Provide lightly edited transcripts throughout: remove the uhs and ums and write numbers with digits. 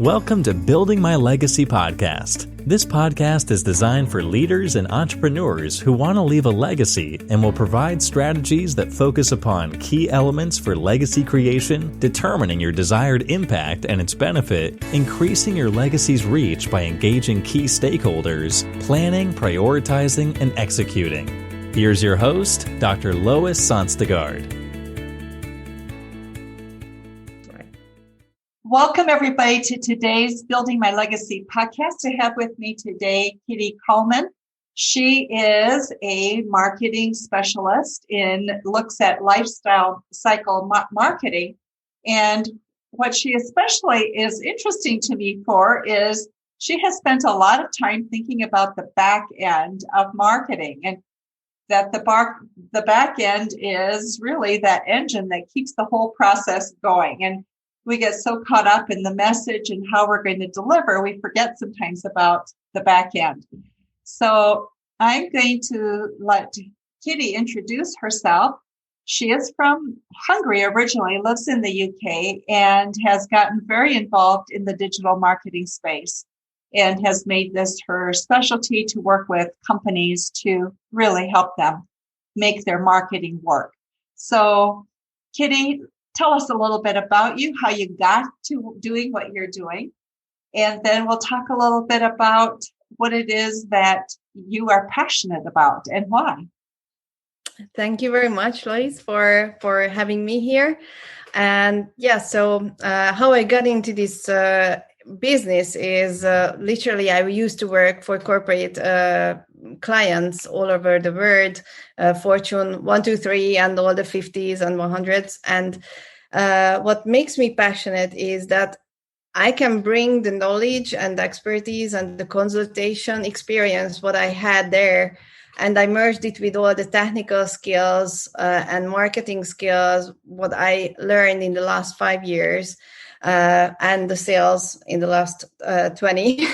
Welcome to Building My Legacy podcast. This podcast is designed for leaders and entrepreneurs who want to leave a legacy and will provide strategies that focus upon key elements for legacy creation, determining your desired impact and its benefit, increasing your legacy's reach by engaging key stakeholders, planning, prioritizing, and executing. Here's your host, Dr. Lois Sonstegard. Welcome, everybody, to today's Building My Legacy podcast. I have with me today Kitty Kalman. She is a marketing specialist looks at lifecycle marketing. And what she especially is interesting to me for is she has spent a lot of time thinking about the back end of marketing, and that the back end is really that engine that keeps the whole process going. And we get so caught up in the message and how we're going to deliver, we forget sometimes about the back end. So I'm going to let Kitty introduce herself. She is from Hungary originally, lives in the UK, and has gotten very involved in the digital marketing space and has made this her specialty to work with companies to really help them make their marketing work. So, Kitty, tell us a little bit about you, how you got to doing what you're doing, and then we'll talk a little bit about what it is that you are passionate about and why. Thank you very much, Lois, for having me here. And so how I got into this business is literally I used to work for corporate clients all over the world, Fortune 123 and all the 50s and 100s. And what makes me passionate is that I can bring the knowledge and the expertise and the consultation experience, what I had there, and I merged it with all the technical skills and marketing skills, what I learned in the last 5 years, and the sales in the last 20,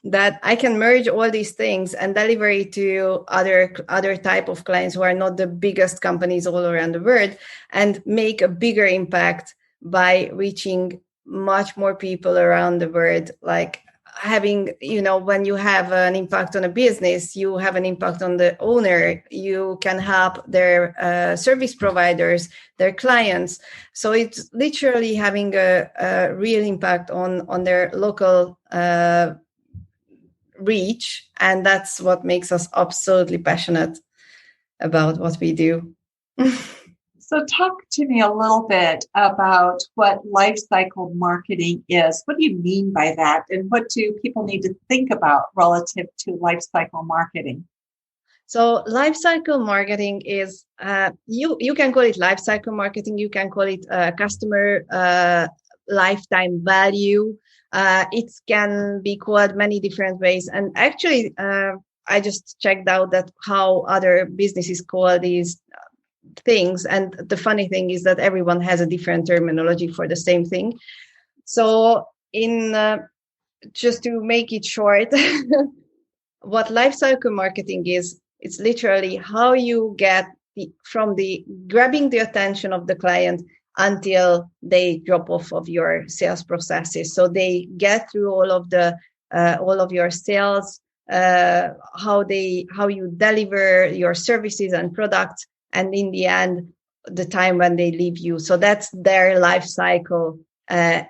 that I can merge all these things and deliver it to other type of clients who are not the biggest companies all around the world, and make a bigger impact by reaching much more people around the world. Like having, when you have an impact on a business, you have an impact on the owner, you can help their service providers, their clients. So it's literally having a real impact on their local reach. And that's what makes us absolutely passionate about what we do. So talk to me a little bit about what lifecycle marketing is. What do you mean by that? And what do people need to think about relative to lifecycle marketing? So lifecycle marketing is, you can call it lifecycle marketing. You can call it customer lifetime value. It can be called many different ways. And actually, I just checked out that how other businesses call these things. And the funny thing is that everyone has a different terminology for the same thing. So just to make it short, what lifecycle marketing is, it's literally how you get from grabbing the attention of the client until they drop off of your sales processes. So they get through all of your sales, how you deliver your services and products, and in the end, the time when they leave you. So that's their life cycle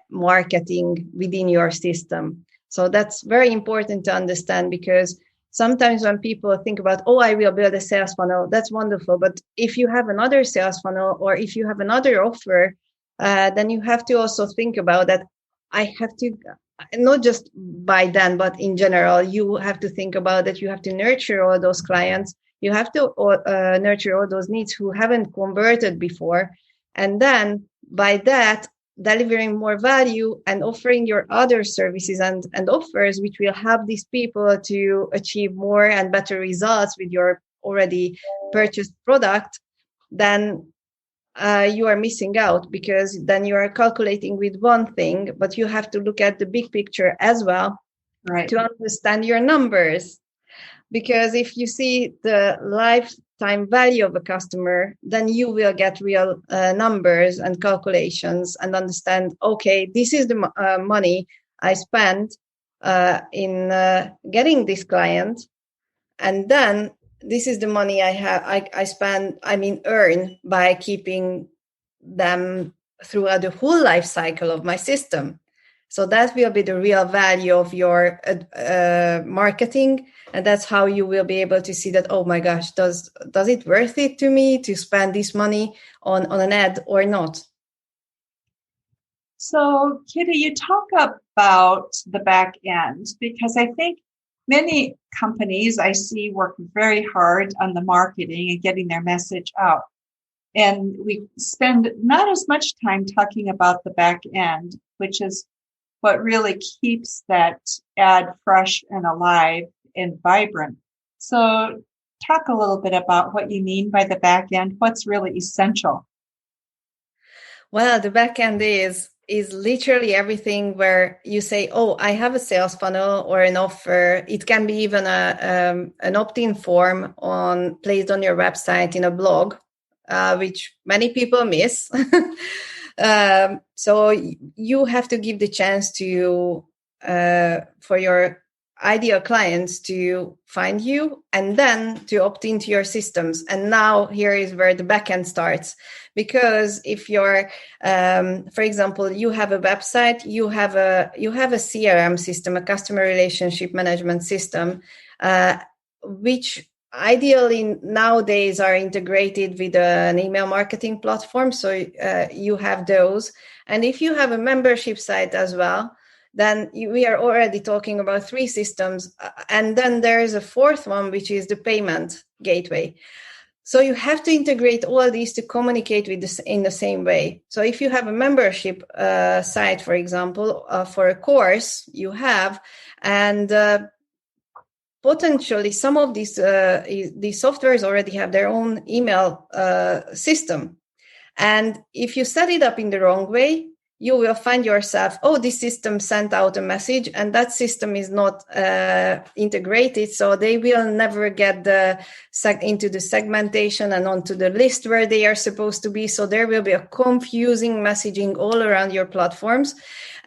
marketing within your system. So that's very important to understand, because sometimes when people think about, I will build a sales funnel, that's wonderful. But if you have another sales funnel, or if you have another offer, then you have to also think about that. I have to, not just by then, but in general, you have to think about that. You have to nurture all those clients. You have to nurture all those needs who haven't converted before. And then by that, delivering more value and offering your other services and offers, which will help these people to achieve more and better results with your already purchased product, then you are missing out, because then you are calculating with one thing, but you have to look at the big picture as well, right, to understand your numbers. Because if you see the lifetime value of a customer, then you will get real numbers and calculations and understand, okay, this is the money I spend in getting this client, and then this is the money earn by keeping them throughout the whole life cycle of my system. So that will be the real value of your marketing. And that's how you will be able to see that, oh my gosh, does it worth it to me to spend this money on an ad or not? So, Kitty, you talk about the back end, because I think many companies I see work very hard on the marketing and getting their message out. And we spend not as much time talking about the back end, which is what really keeps that ad fresh and alive and vibrant. So talk a little bit about what you mean by the back end. What's really essential? Well, the back end is literally everything where you say, oh, I have a sales funnel or an offer. It can be even an opt-in form placed on your website in a blog, which many people miss. So you have to give the chance to for your ideal clients to find you and then to opt into your systems. And now here is where the backend starts. Because if you're, for example, you have a website, you have a CRM system, a customer relationship management system, which ideally nowadays are integrated with an email marketing platform. So you have those. And if you have a membership site as well, then we are already talking about 3 systems. And then there is a 4th one, which is the payment gateway. So you have to integrate all these to communicate with this in the same way. So if you have a membership site, for example, for a course you have, and potentially some of these softwares already have their own email system. And if you set it up in the wrong way, you will find yourself, oh, this system sent out a message and that system is not integrated. So they will never get into the segmentation and onto the list where they are supposed to be. So there will be a confusing messaging all around your platforms.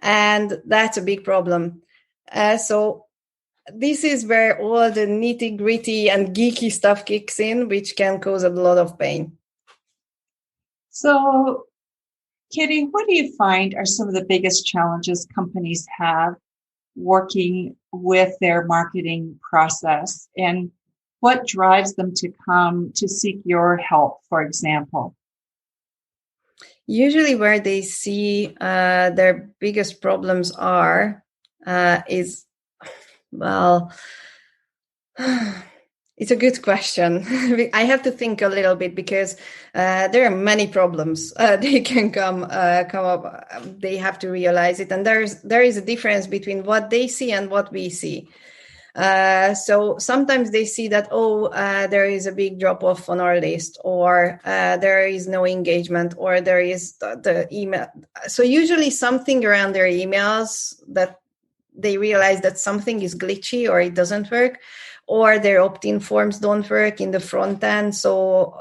And that's a big problem. So this is where all the nitty gritty and geeky stuff kicks in, which can cause a lot of pain. So, Kitty, what do you find are some of the biggest challenges companies have working with their marketing process, and what drives them to come to seek your help, for example? Usually where they see their biggest problems is, well, it's a good question. I have to think a little bit because there are many problems they can come up. They have to realize it, and there is a difference between what they see and what we see. So sometimes they see that there is a big drop off on our list, or there is no engagement, or there is the email. So usually something around their emails that they realize that something is glitchy or it doesn't work, or their opt-in forms don't work in the front end. So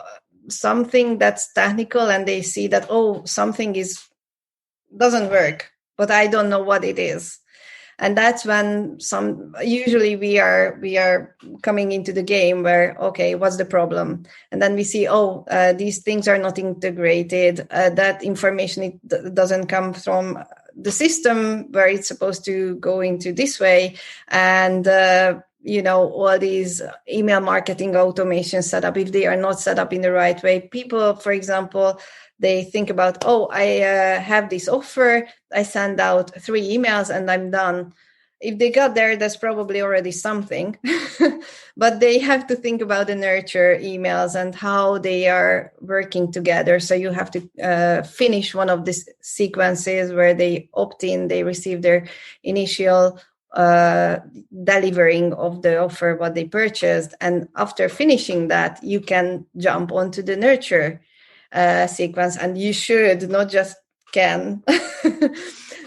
something that's technical, and they see that, something doesn't work, but I don't know what it is. And that's when usually we are coming into the game where, okay, what's the problem? And then we see, these things are not integrated. That information doesn't come from the system where it's supposed to go into this way. And, all these email marketing automation setup, if they are not set up in the right way, people, for example, they think about, I have this offer, I send out 3 emails and I'm done. If they got there, that's probably already something. But they have to think about the nurture emails and how they are working together. So you have to finish one of these sequences where they opt in, they receive their initial delivering of the offer, what they purchased. And after finishing that, you can jump onto the nurture sequence, and you should, not just can.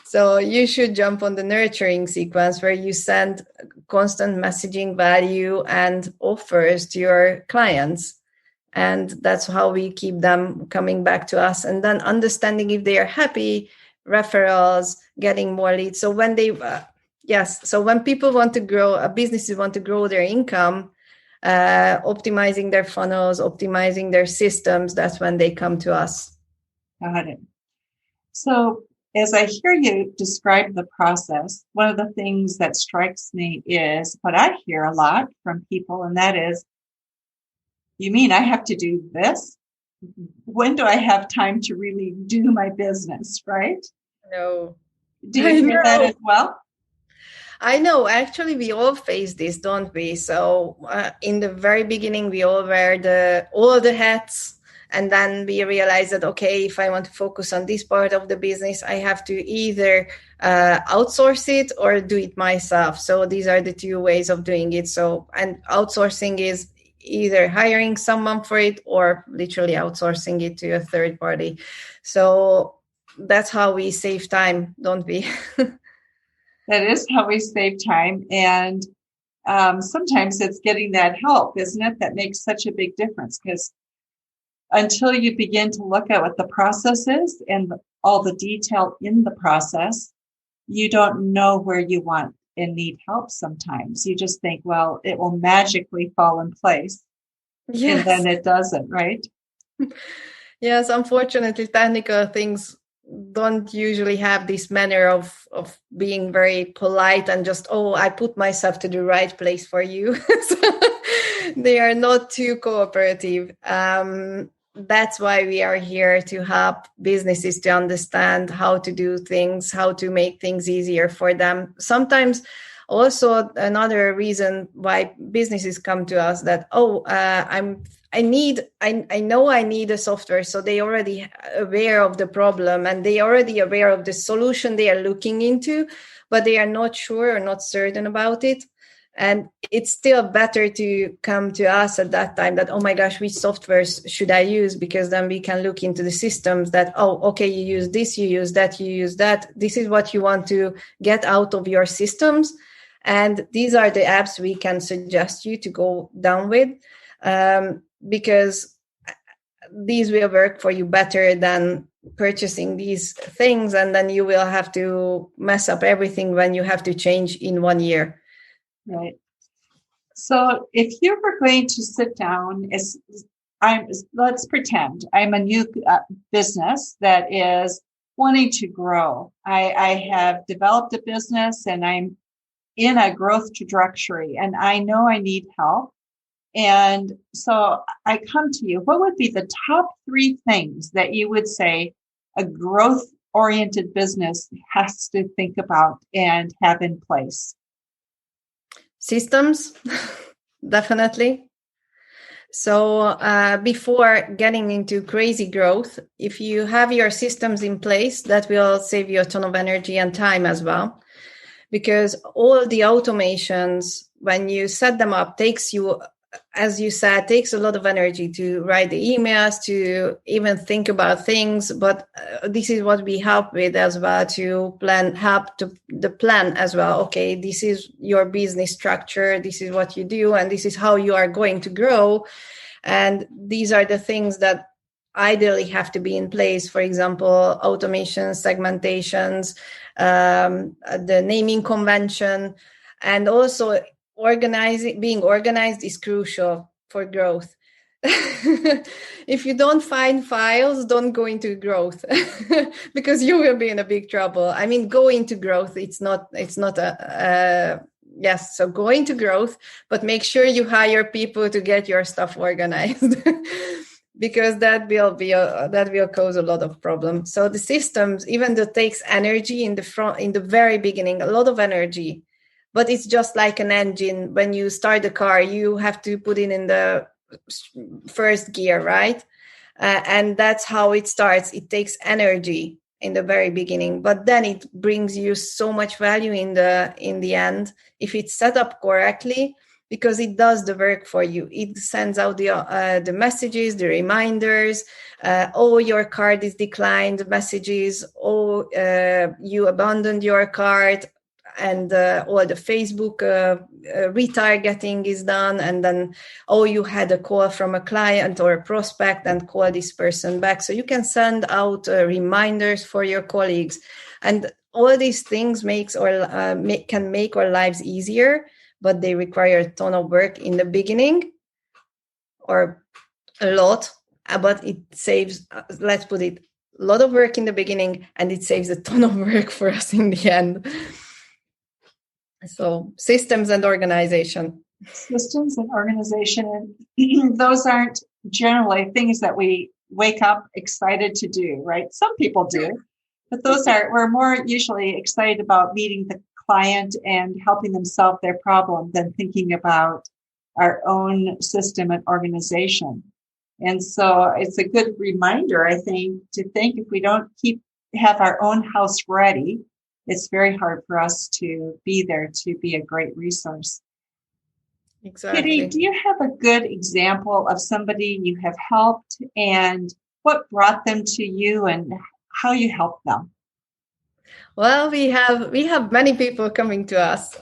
So you should jump on the nurturing sequence where you send constant messaging value and offers to your clients. And that's how we keep them coming back to us. And then understanding if they are happy, referrals, getting more leads. So when they, so when people want to grow, businesses want to grow their income, optimizing their funnels, optimizing their systems, that's when they come to us. Got it. So as I hear you describe the process, one of the things that strikes me is what I hear a lot from people, and that is, you mean I have to do this? When do I have time to really do my business, right? No. Do you hear that as well? I know. Actually, we all face this, don't we? So in the very beginning, we all wear all the hats. And then we realize that, okay, if I want to focus on this part of the business, I have to either outsource it or do it myself. So these are the two ways of doing it. So, and outsourcing is either hiring someone for it or literally outsourcing it to a third party. So that's how we save time, don't we? That is how we save time. And sometimes it's getting that help, isn't it? That makes such a big difference, because until you begin to look at what the process is and all the detail in the process, you don't know where you want and need help sometimes. You just think, well, it will magically fall in place. Yes. And then it doesn't, right? Yes, unfortunately, technical things don't usually have this manner of being very polite and just, I put myself to the right place for you. So they are not too cooperative. That's why we are here, to help businesses to understand how to do things, how to make things easier for them. Sometimes also another reason why businesses come to us that, I know I need a software. So they already aware of the problem and they already aware of the solution they are looking into, but they are not sure or not certain about it. And it's still better to come to us at that time that, oh my gosh, which softwares should I use? Because then we can look into the systems that, okay, you use this, you use that, you use that. This is what you want to get out of your systems. And these are the apps we can suggest you to go down with, because these will work for you better than purchasing these things. And then you will have to mess up everything when you have to change in 1 year. Right. So if you were going to sit down, let's pretend I'm a new business that is wanting to grow. I have developed a business and I'm in a growth trajectory and I know I need help. And so I come to you. What would be the top 3 things that you would say a growth-oriented business has to think about and have in place? Systems, definitely. So before getting into crazy growth, if you have your systems in place, that will save you a ton of energy and time as well. Because all the automations, when you set them up, takes you, as you said, takes a lot of energy to write the emails, to even think about things. But this is what we help with as well, to help to the plan as well. Okay, this is your business structure. This is what you do. And this is how you are going to grow. And these are the things that ideally have to be in place. For example, automation, segmentations, the naming convention, and also being organized is crucial for growth. If you don't find files, don't go into growth because you will be in a big trouble. I mean, go into growth. It's not yes. So go into growth, but make sure you hire people to get your stuff organized because that will cause a lot of problems. So the systems, even though it takes energy in the very beginning, a lot of energy. But it's just like an engine. When you start the car, you have to put it in the first gear, right? And that's how it starts. It takes energy in the very beginning, but then it brings you so much value in the end if it's set up correctly, because it does the work for you. It sends out the messages, the reminders. Your card is declined messages. You abandoned your card. And all the Facebook retargeting is done. And then, you had a call from a client or a prospect and call this person back. So you can send out reminders for your colleagues. And all these things can make our lives easier, but they require a ton of work in the beginning, or a lot, but it saves, let's put it, a lot of work in the beginning, and it saves a ton of work for us in the end. So systems and organization. Systems and organization, those aren't generally things that we wake up excited to do, right? Some people do, but we're more usually excited about meeting the client and helping them solve their problem than thinking about our own system and organization. And so it's a good reminder, I think, to think if we don't have our own house ready, it's very hard for us to be there to be a great resource. Exactly. Kitty, do you have a good example of somebody you have helped and what brought them to you and how you helped them? Well, we have many people coming to us.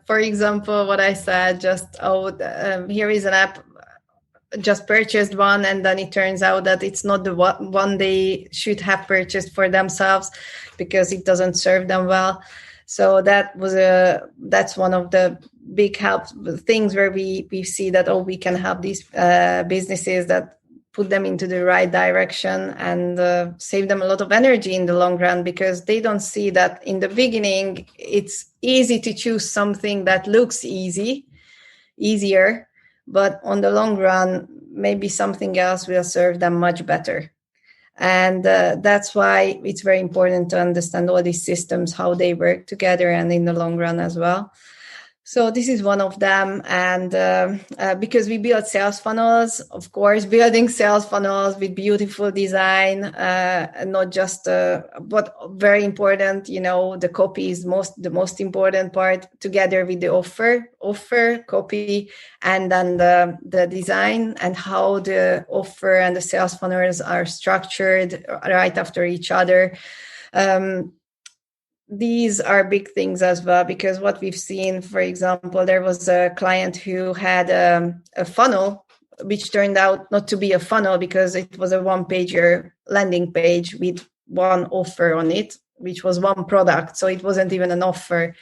For example, what I said, here is an app, just purchased one, and then it turns out that it's not the one they should have purchased for themselves because it doesn't serve them well. So that's one of the big things where we see that, we can help these businesses, that put them into the right direction and save them a lot of energy in the long run, because they don't see that in the beginning it's easy to choose something that looks easier, but on the long run maybe something else will serve them much better. And that's why it's very important to understand all these systems, how they work together and in the long run as well. So this is one of them. And because we build sales funnels, of course, building sales funnels with beautiful design, not just, but very important, the copy is the most important part, together with the offer, copy, and then the design and how the offer and the sales funnels are structured right after each other. These are big things as well, because what we've seen, for example, there was a client who had a funnel, which turned out not to be a funnel because it was a one-pager landing page with one offer on it, which was one product. So it wasn't even an offer.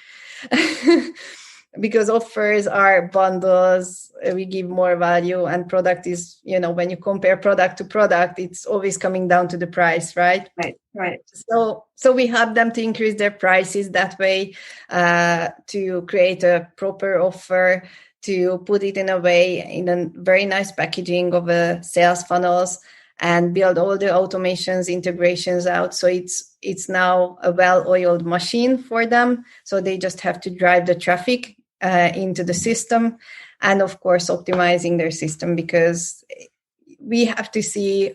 Because offers are bundles, we give more value, and product is, when you compare product to product, it's always coming down to the price, right? Right. So we help them to increase their prices that way, to create a proper offer, to put it in a very nice packaging of sales funnels, and build all the automations, integrations out. So it's now a well-oiled machine for them. So they just have to drive the traffic into the system, and of course optimizing their system, because we have to see,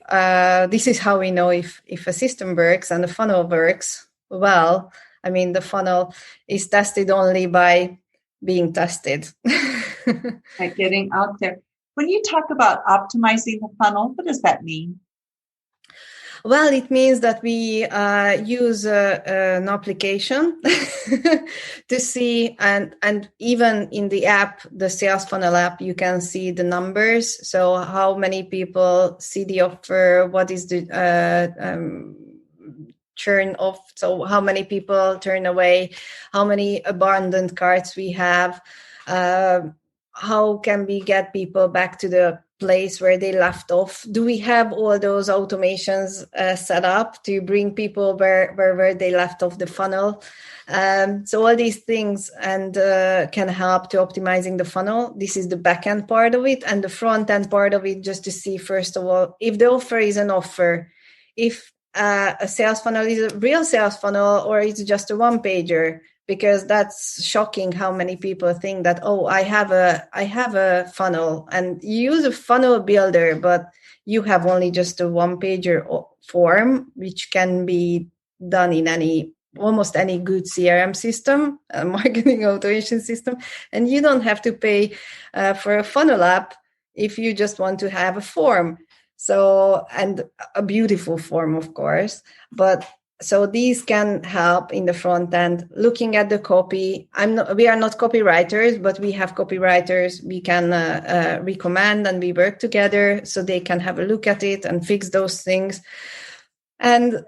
this is how we know if a system works and the funnel works well. I mean, the funnel is tested only by being tested. By getting out there. When you talk about optimizing the funnel, what does that mean? Well, it means that we use an application to see, and even in the app, the sales funnel app, you can see the numbers. So how many people see the offer, what is the churn off, so how many people turn away, how many abandoned carts we have, how can we get people back to the place where they left off? Do we have all those automations set up to bring people where they left off the funnel? So all these things and can help to optimizing the funnel. This is the back end part of it, and the front end part of it, just to see, first of all, if the offer is an offer, if a sales funnel is a real sales funnel or it's just a one pager. Because that's shocking how many people think that, I have a funnel, and you use a funnel builder, but you have only just a one-pager form, which can be done in almost any good CRM system, a marketing automation system, and you don't have to pay for a funnel app if you just want to have a form. So, and a beautiful form, of course, so these can help in the front end, looking at the copy. We are not copywriters, but we have copywriters we can recommend, and we work together so they can have a look at it and fix those things. And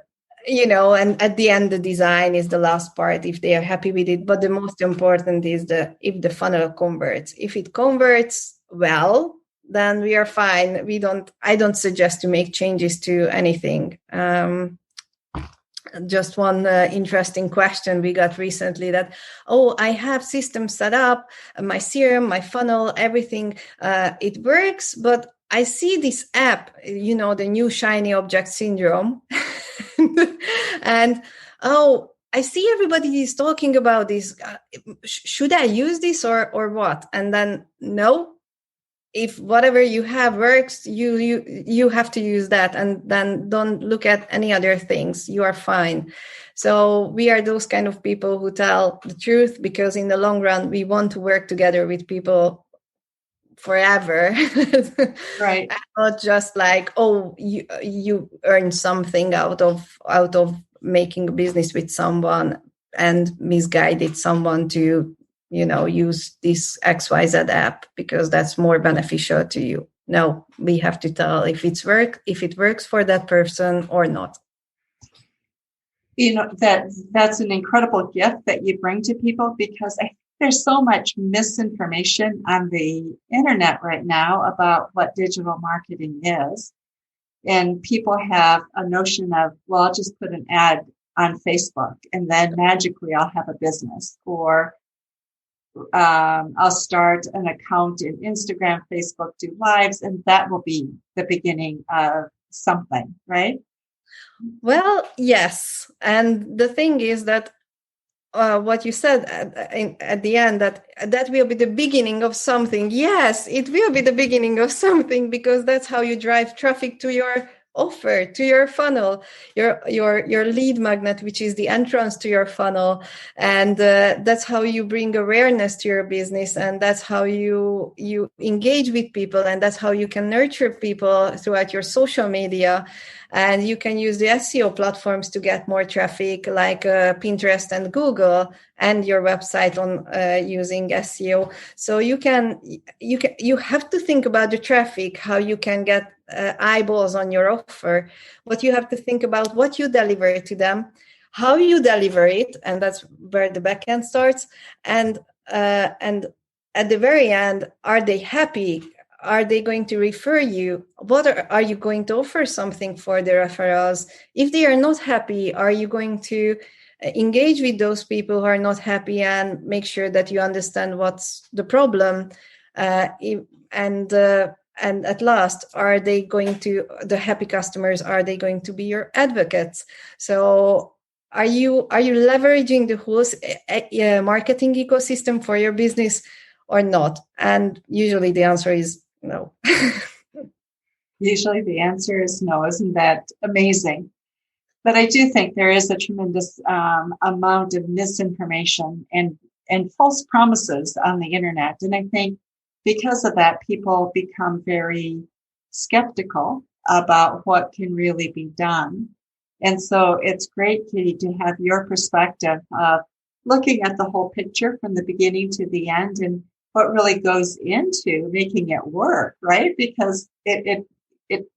and at the end, the design is the last part if they are happy with it. But the most important is if the funnel converts. If it converts well, then we are fine. I don't suggest to make changes to anything. Just one interesting question we got recently that, I have systems set up, my CRM, my funnel, everything, it works, but I see this app, the new shiny object syndrome. And, I see everybody is talking about this. Should I use this or what? And then, no. If whatever you have works, you have to use that, and then don't look at any other things. You are fine. So we are those kind of people who tell the truth, because in the long run, we want to work together with people forever. Right. Not just like, you earn something out of making a business with someone and misguided someone to use this XYZ app because that's more beneficial to you. No, we have to tell if it works for that person or not. That's an incredible gift that you bring to people, because I think there's so much misinformation on the internet right now about what digital marketing is. And people have a notion of, well, I'll just put an ad on Facebook and then magically I'll have a business, or I'll start an account in Instagram, Facebook, do lives, and that will be the beginning of something, right? Well, yes. And the thing is that what you said at the end, that will be the beginning of something. Yes, it will be the beginning of something, because that's how you drive traffic to your offer, to your funnel, your lead magnet, which is the entrance to your funnel. And that's how you bring awareness to your business, and that's how you engage with people, and that's how you can nurture people throughout your social media. And you can use the SEO platforms to get more traffic, like Pinterest and Google, and your website on using SEO. So you have to think about the traffic, how you can get eyeballs on your offer. But you have to think about what you deliver to them, how you deliver it, and that's where the backend starts. And at the very end, are they happy? Are they going to refer you? What are you going to offer something for the referrals? If they are not happy, are you going to engage with those people who are not happy and make sure that you understand what's the problem? And at last, are they going to, the happy customers, are they going to be your advocates? So are you leveraging the whole marketing ecosystem for your business or not? And usually the answer is no. Usually the answer is no. Isn't that amazing? But I do think there is a tremendous amount of misinformation and false promises on the internet. And I think because of that, people become very skeptical about what can really be done. And so it's great, Kitty, to have your perspective of looking at the whole picture from the beginning to the end and what really goes into making it work, right? Because it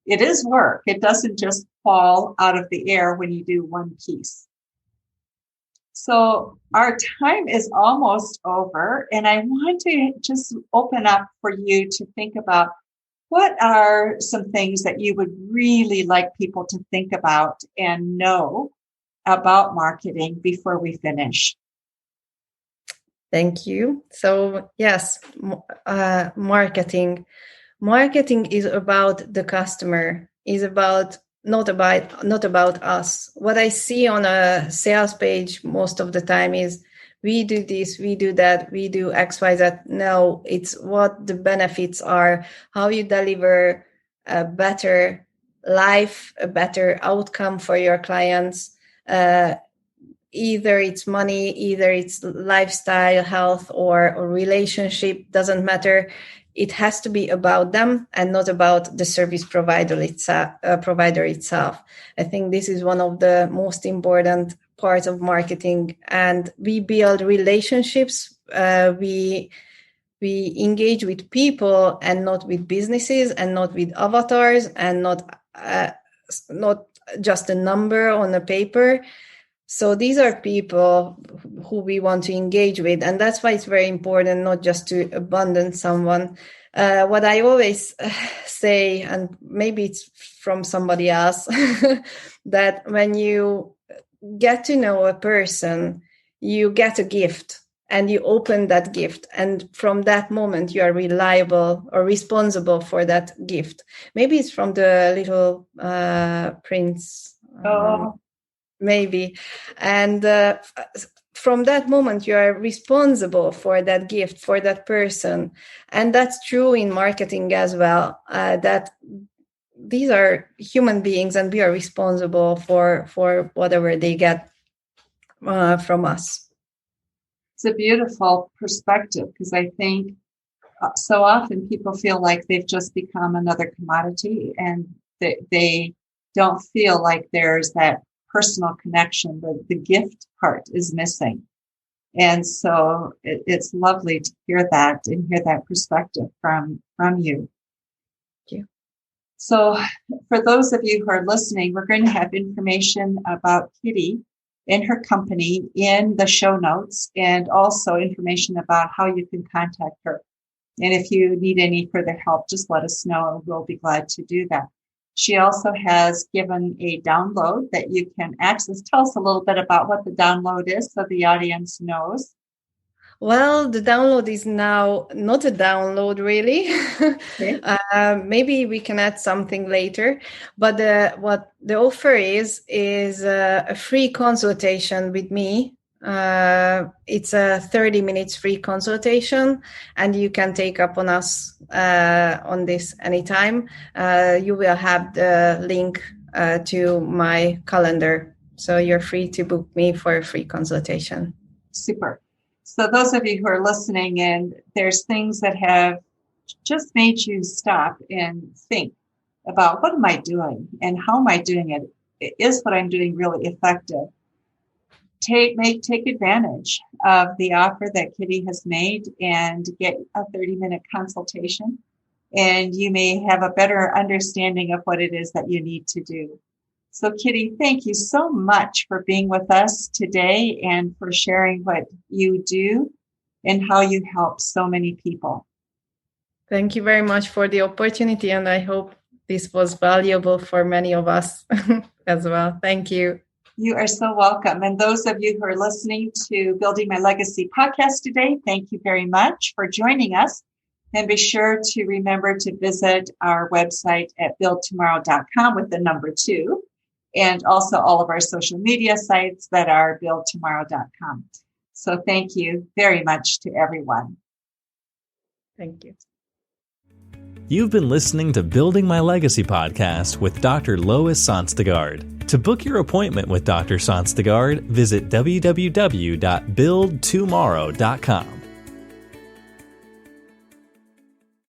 is work. It doesn't just fall out of the air when you do one piece. So our time is almost over, and I want to just open up for you to think about what are some things that you would really like people to think about and know about marketing before we finish. Thank you. So yes, marketing is about the customer, is about not about us. What I see on a sales page most of the time is we do this, we do that, we do XYZ. No, it's what the benefits are, how you deliver a better life, a better outcome for your clients. Either it's money, either it's lifestyle, health, or relationship, doesn't matter. It has to be about them and not about the service provider itself. I think this is one of the most important parts of marketing. And we build relationships. We engage with people and not with businesses, and not with avatars, and not just a number on a paper. So these are people who we want to engage with. And that's why it's very important not just to abandon someone. What I always say, and maybe it's from somebody else, that when you get to know a person, you get a gift and you open that gift. And from that moment, you are reliable or responsible for that gift. Maybe it's from the little prince. Maybe. And from that moment, you are responsible for that gift, for that person. And that's true in marketing as well, that these are human beings and we are responsible for whatever they get from us. It's a beautiful perspective, because I think so often people feel like they've just become another commodity, and they don't feel like there's that personal connection. The gift part is missing. And so it's lovely to hear that and hear that perspective from you. Thank you. So for those of you who are listening, we're going to have information about Kitty and her company in the show notes, and also information about how you can contact her. And if you need any further help, just let us know and we'll be glad to do that. She also has given a download that you can access. Tell us a little bit about what the download is so the audience knows. Well, the download is now not a download, really. Okay. Maybe we can add something later. But what the offer is a free consultation with me. It's a 30 minutes free consultation, and you can take up on us on this anytime. You will have the link to my calendar, so you're free to book me for a free consultation. Super. So those of you who are listening, and there's things that have just made you stop and think about, what am I doing and how am I doing it? Is what I'm doing really effective? Take advantage of the offer that Kitty has made and get a 30-minute consultation, and you may have a better understanding of what it is that you need to do. So Kitty, thank you so much for being with us today and for sharing what you do and how you help so many people. Thank you very much for the opportunity, and I hope this was valuable for many of us as well. Thank you. You are so welcome. And those of you who are listening to Building My Legacy podcast today, thank you very much for joining us. And be sure to remember to visit our website at buildtomorrow.com with the number 2. And also all of our social media sites that are buildtomorrow.com. So thank you very much to everyone. Thank you. You've been listening to Building My Legacy podcast with Dr. Lois Sonstegard. To book your appointment with Dr. Sonstegard, visit www.buildtomorrow.com.